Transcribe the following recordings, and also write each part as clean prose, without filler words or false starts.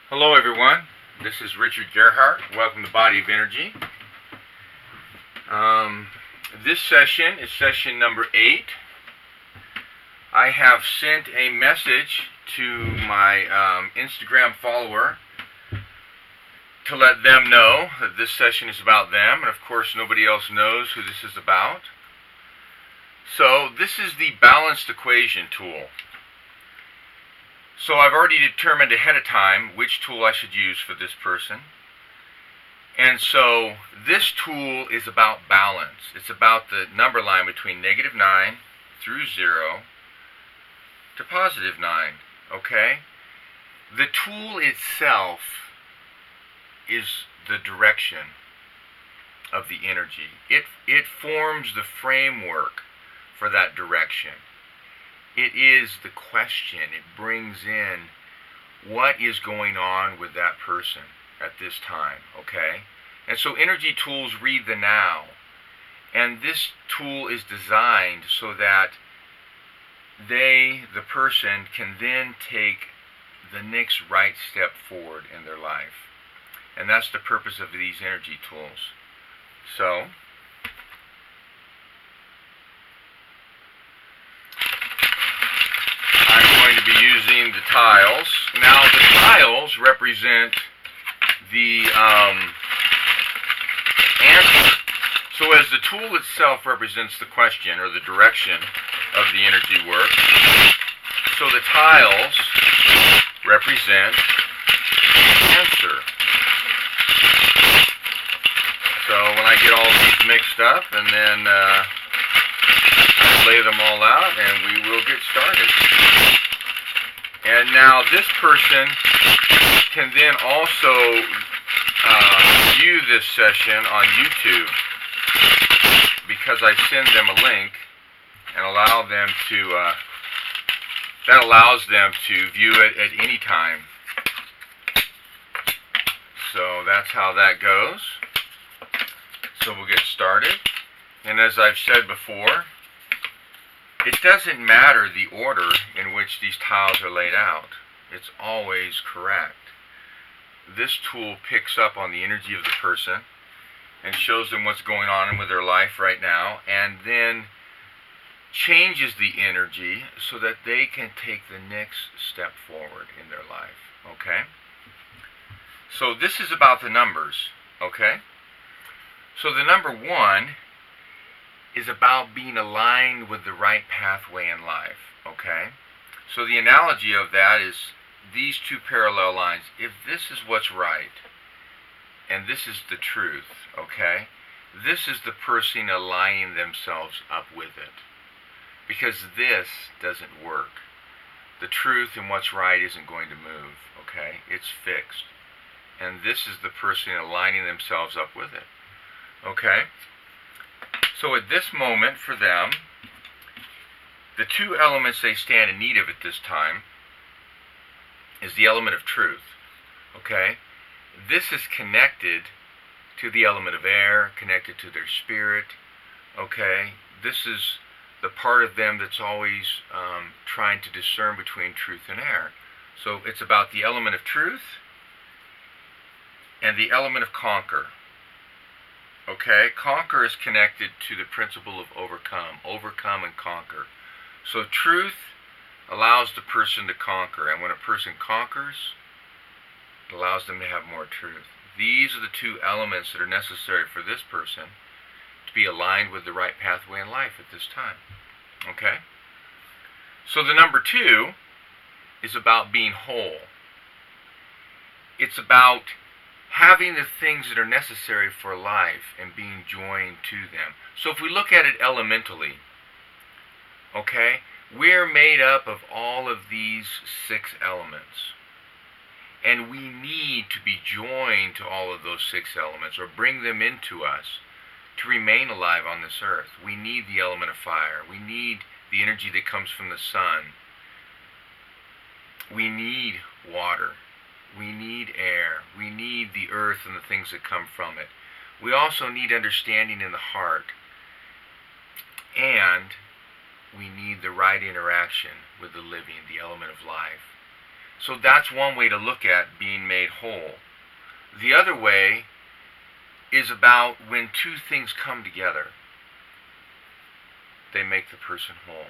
Hello everyone, this is Richard Gerhardt. Welcome to Body of Energy. This session is session number 8. I have sent a message to my Instagram follower to let them know that this session is about them, and of course nobody else knows who this is about. So this is the balanced equation tool. So I've already determined ahead of time which tool I should use for this person. And so this tool is about balance. It's about the number line between -9 through 0 to +9, okay? The tool itself is the direction of the energy. It forms the framework for that direction. It is the question. It brings in what is going on with that person at this time, okay? And so energy tools read the now. And this tool is designed so that the person, can then take the next right step forward in their life. And that's the purpose of these energy tools. So I'm going to be using the tiles. Now the tiles represent the answer. So as the tool itself represents the question or the direction of the energy work, so the tiles represent the answer. So when I get all these mixed up, and then lay them all out, and we will get started. And now this person can then also view this session on YouTube, because I send them a link and allow them to that allows them to view it at any time. So that's how that goes. So we'll get started. And as I've said before, it doesn't matter the order in which these tiles are laid out. It's always correct. This tool picks up on the energy of the person and shows them what's going on with their life right now, and then changes the energy so that they can take the next step forward in their life. Okay? So this is about the numbers. Okay? So the number 1 is about being aligned with the right pathway in life, okay? So the analogy of that is these two parallel lines. If this is what's right, and this is the truth, okay? This is the person aligning themselves up with it. Because this doesn't work. The truth and what's right isn't going to move, okay? It's fixed. And this is the person aligning themselves up with it, okay? So at this moment for them, the two elements they stand in need of at this time is the element of truth, okay? This is connected to the element of air, connected to their spirit, okay? This is the part of them that's always trying to discern between truth and air. So it's about the element of truth and the element of conquer. Okay, conquer is connected to the principle of overcome and conquer. So truth allows the person to conquer, and when a person conquers, it allows them to have more truth. These are the two elements that are necessary for this person to be aligned with the right pathway in life at this time. Okay? So the number 2 is about being whole. It's about having the things that are necessary for life and being joined to them. So if we look at it elementally, okay, we're made up of all of these 6 elements. And we need to be joined to all of those 6 elements, or bring them into us to remain alive on this earth. We need the element of fire. We need the energy that comes from the sun. We need water. We need air. We need the earth and the things that come from it. We also need understanding in the heart. And we need the right interaction with the living, the element of life. So that's one way to look at being made whole. The other way is about when two things come together, they make the person whole.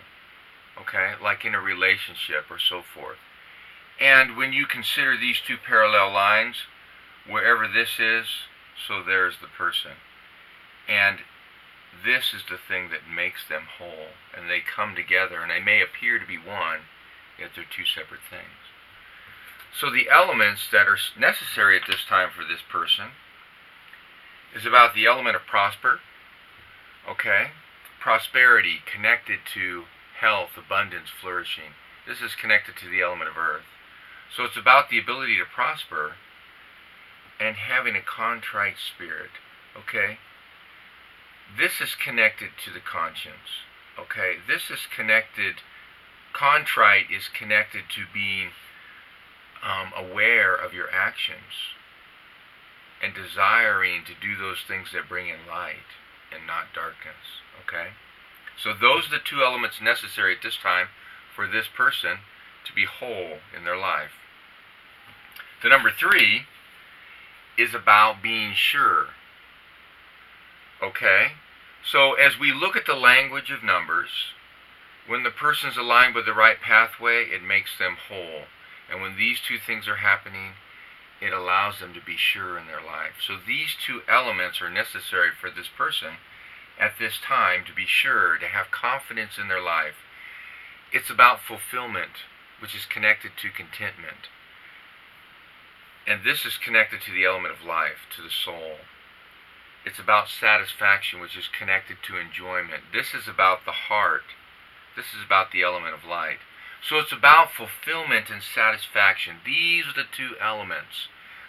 Okay? Like in a relationship or so forth. And when you consider these two parallel lines, wherever this is, so there's the person. And this is the thing that makes them whole. And they come together, and they may appear to be one, yet they're two separate things. So the elements that are necessary at this time for this person is about the element of prosper, okay? Prosperity connected to health, abundance, flourishing. This is connected to the element of earth. So it's about the ability to prosper and having a contrite spirit, okay? This is connected to the conscience, okay? This is connected, contrite is connected to being aware of your actions and desiring to do those things that bring in light and not darkness, okay? So those are the two elements necessary at this time for this person to be whole in their life. The number 3 is about being sure, okay? So as we look at the language of numbers, when the person's aligned with the right pathway, it makes them whole. And when these two things are happening, it allows them to be sure in their life. So these two elements are necessary for this person at this time to be sure, to have confidence in their life. It's about fulfillment, which is connected to contentment. And this is connected to the element of life, to the soul. It's about satisfaction, which is connected to enjoyment. This is about the heart. This is about the element of light. So it's about fulfillment and satisfaction. These are the two elements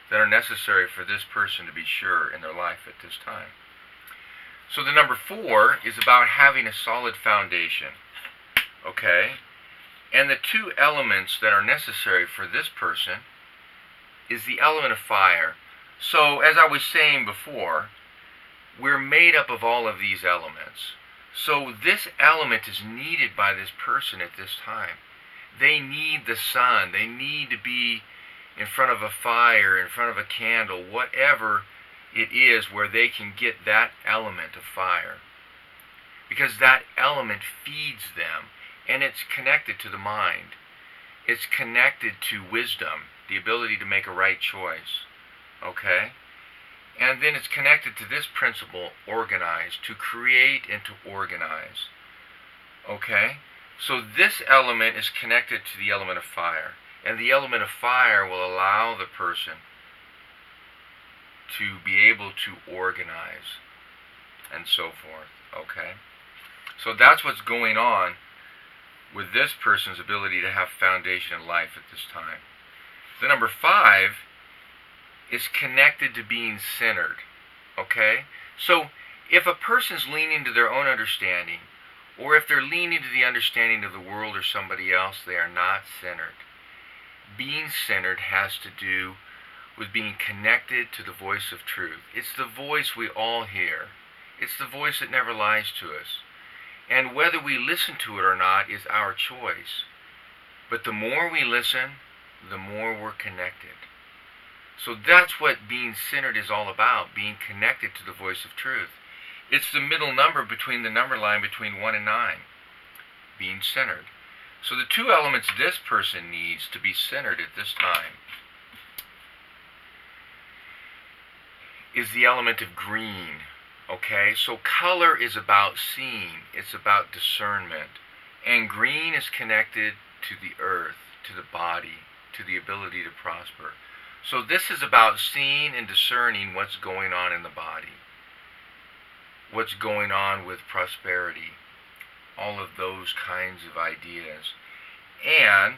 that are necessary for this person to be sure in their life at this time. So the number 4 is about having a solid foundation. Okay? And the two elements that are necessary for this person is the element of fire. So as I was saying before, we're made up of all of these elements. So this element is needed by this person at this time. They need the sun. They need to be in front of a fire, in front of a candle, whatever it is where they can get that element of fire. Because that element feeds them, and it's connected to the mind. It's connected to wisdom, the ability to make a right choice. Okay? And then it's connected to this principle, organize, to create and to organize. Okay? So this element is connected to the element of fire. And the element of fire will allow the person to be able to organize and so forth. Okay? So that's what's going on with this person's ability to have foundation in life at this time. The number 5 is connected to being centered. Okay? So if a person's leaning to their own understanding, or if they're leaning to the understanding of the world or somebody else, they are not centered. Being centered has to do with being connected to the voice of truth. It's the voice we all hear. It's the voice that never lies to us. And whether we listen to it or not is our choice. But the more we listen, the more we're connected. So that's what being centered is all about, being connected to the voice of truth. It's the middle number between the number line between 1 and 9, being centered. So the two elements this person needs to be centered at this time is the element of green. Okay, so color is about seeing, it's about discernment. And green is connected to the earth, to the body, to the ability to prosper. So this is about seeing and discerning what's going on in the body. What's going on with prosperity. All of those kinds of ideas. And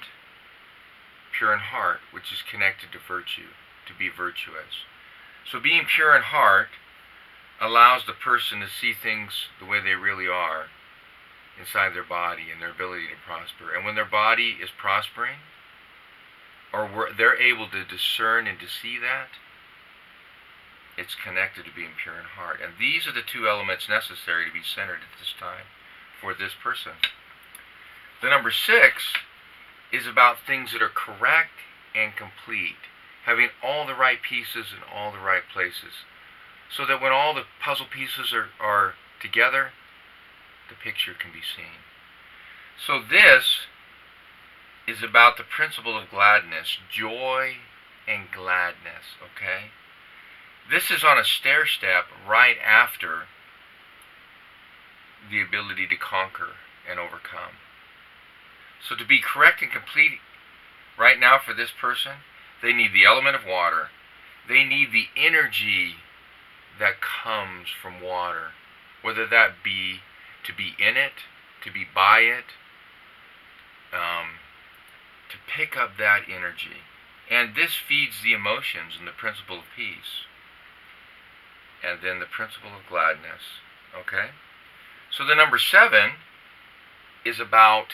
pure in heart, which is connected to virtue, to be virtuous. So being pure in heart allows the person to see things the way they really are inside their body and their ability to prosper. And when their body is prospering, or they're able to discern and to see that, it's connected to being pure in heart. And these are the two elements necessary to be centered at this time for this person. The number 6 is about things that are correct and complete, having all the right pieces in all the right places, so that when all the puzzle pieces are together, the picture can be seen. So this is about the principle of gladness, joy and gladness, okay? This is on a stair step right after the ability to conquer and overcome. So to be correct and complete right now for this person, they need the element of water. They need the energy that comes from water, whether that be to be in it, to be by it, to pick up that energy. And this feeds the emotions and the principle of peace. And then the principle of gladness. Okay? So the number 7 is about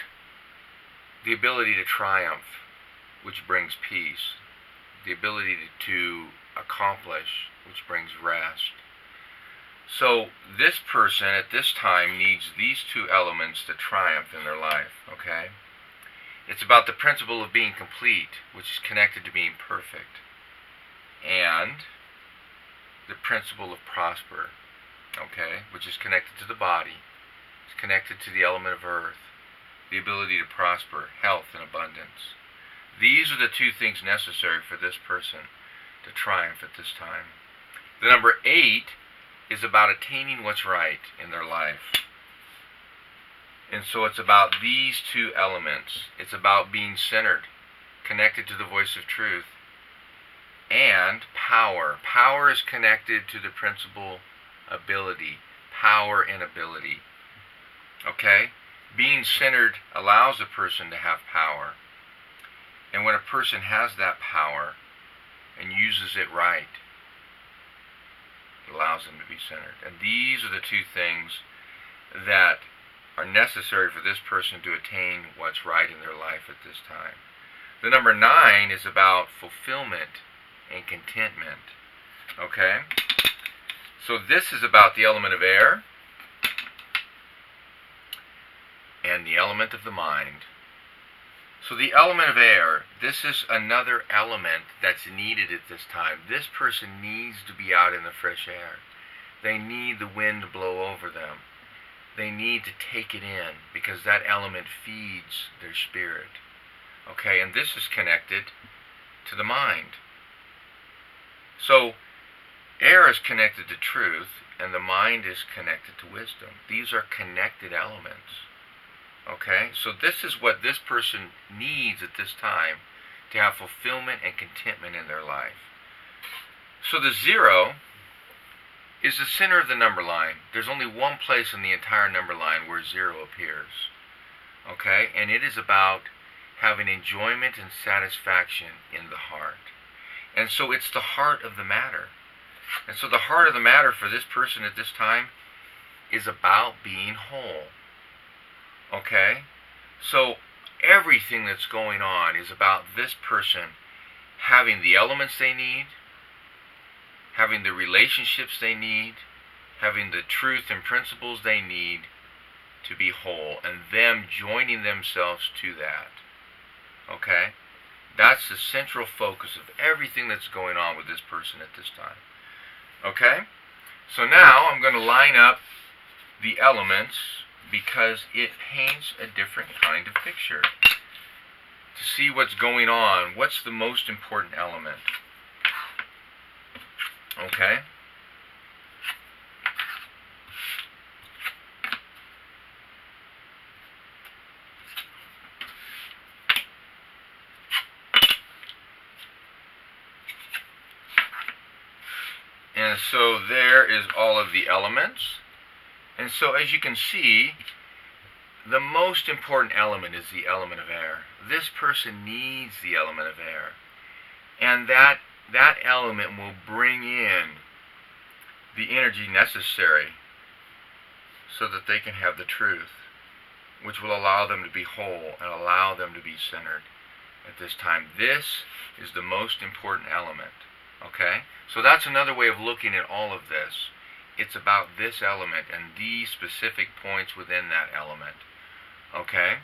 the ability to triumph, which brings peace. The ability to accomplish, which brings rest. So this person at this time needs these 2 elements to triumph in their life, okay? It's about the principle of being complete, which is connected to being perfect, and the principle of prosper, okay, which is connected to the body. It's connected to the element of earth, the ability to prosper, health and abundance. These are the 2 things necessary for this person to triumph at this time. The number 8 is about attaining what's right in their life. And so it's about these 2 elements. It's about being centered, connected to the voice of truth, and power. Power is connected to the principle ability, power and ability. Okay? Being centered allows a person to have power. And when a person has that power and uses it right, it allows them to be centered. And these are the 2 things that are necessary for this person to attain what's right in their life at this time. The number 9 is about fulfillment and contentment. Okay? So this is about the element of air and the element of the mind. So the element of air, this is another element that's needed at this time. This person needs to be out in the fresh air. They need the wind to blow over them. They need to take it in because that element feeds their spirit. Okay, and this is connected to the mind. So air is connected to truth and the mind is connected to wisdom. These are connected elements. Okay, so this is what this person needs at this time to have fulfillment and contentment in their life. So the 0 is the center of the number line. There's only one place in the entire number line where 0 appears. Okay, and it is about having enjoyment and satisfaction in the heart. And so it's the heart of the matter. And so the heart of the matter for this person at this time is about being whole. Okay? So everything that's going on is about this person having the elements they need, having the relationships they need, having the truth and principles they need to be whole, and them joining themselves to that. Okay? That's the central focus of everything that's going on with this person at this time. Okay? So now I'm going to line up the elements because it paints a different kind of picture. To see what's going on, what's the most important element? Okay? And so there is all of the elements. And so as you can see, the most important element is the element of air. This person needs the element of air. And that element will bring in the energy necessary so that they can have the truth, which will allow them to be whole and allow them to be centered at this time. This is the most important element. Okay? So that's another way of looking at all of this. It's about this element and these specific points within that element. Okay?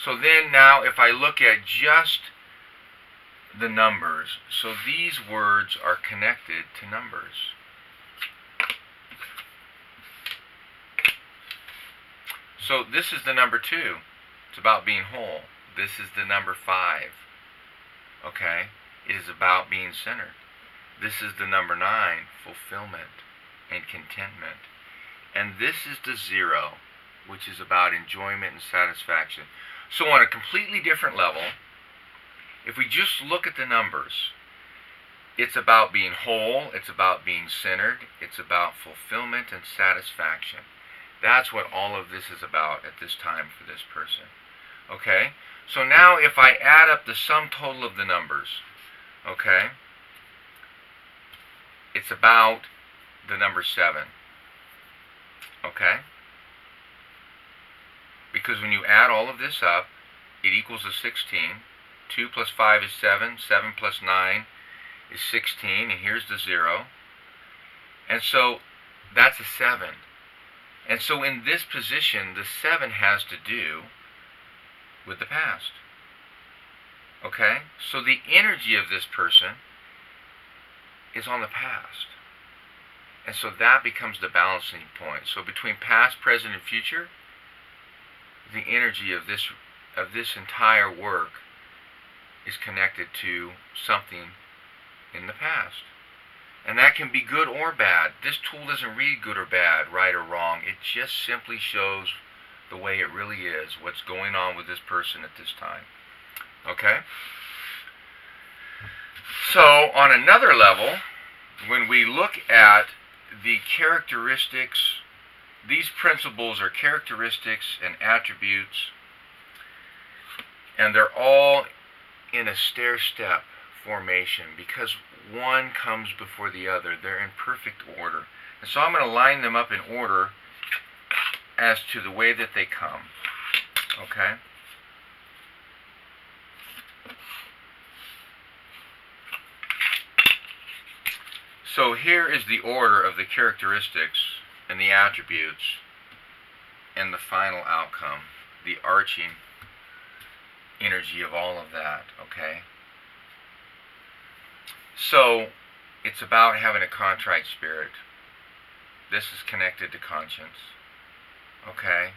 So then now if I look at just the numbers. So these words are connected to numbers. So this is the number 2. It's about being whole. This is the number 5. Okay? It is about being centered. This is the number 9, fulfillment and contentment. And this is the 0, which is about enjoyment and satisfaction. So on a completely different level, if we just look at the numbers, it's about being whole, it's about being centered, it's about fulfillment and satisfaction. That's what all of this is about at this time for this person. Okay? So now if I add up the sum total of the numbers, okay, it's about the number 7. Okay? Because when you add all of this up, it equals a 16. 2 plus 5 is 7. 7 plus 9 is 16. And here's the 0. And so that's a 7. And so in this position, the 7 has to do with the past. Okay? So the energy of this person is on the past. And so that becomes the balancing point. So between past, present, and future, the energy of this entire work is connected to something in the past. And that can be good or bad. This tool doesn't read good or bad, right or wrong. It just simply shows the way it really is, what's going on with this person at this time. Okay? So, on another level, when we look at the characteristics, these principles are characteristics and attributes, and they're all in a stair-step formation because one comes before the other. They're in perfect order. And so I'm going to line them up in order as to the way that they come. Okay? So here is the order of the characteristics and the attributes and the final outcome, the arching energy of all of that, okay? So it's about having a contrite spirit. This is connected to conscience, okay?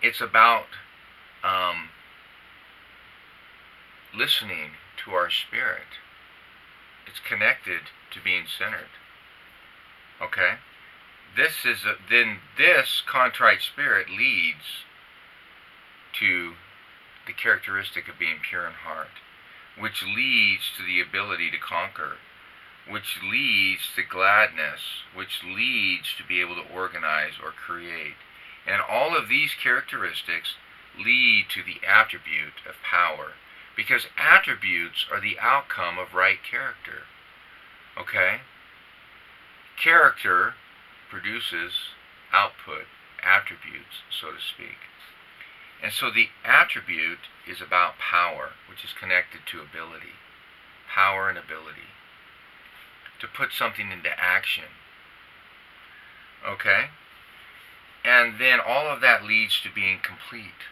It's about listening to our spirit. It's connected to being centered. Okay? Then this contrite spirit leads to the characteristic of being pure in heart, which leads to the ability to conquer, which leads to gladness, which leads to be able to organize or create. And all of these characteristics lead to the attribute of power, because attributes are the outcome of right character. Okay? Character produces output, attributes, so to speak. And so the attribute is about power, which is connected to ability. Power and ability. To put something into action. Okay? And then all of that leads to being complete.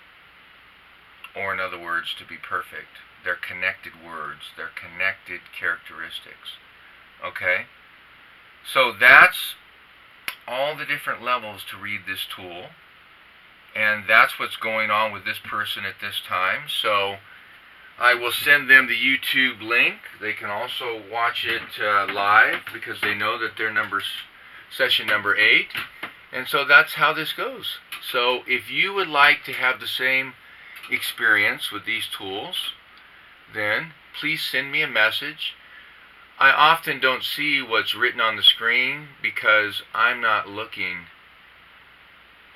Or in other words, to be perfect. They're connected words. They're connected characteristics. Okay? So that's all the different levels to read this tool. And that's what's going on with this person at this time. So I will send them the YouTube link. They can also watch it live because they know that they're session number 8. And so that's how this goes. So if you would like to have the same experience with these tools, then please send me a message. I often don't see what's written on the screen because I'm not looking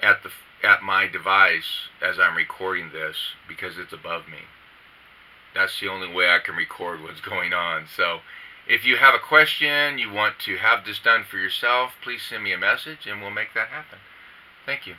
at my device as I'm recording this because it's above me. That's the only way I can record what's going on. So if you have a question, you want to have this done for yourself, please send me a message and we'll make that happen. Thank you.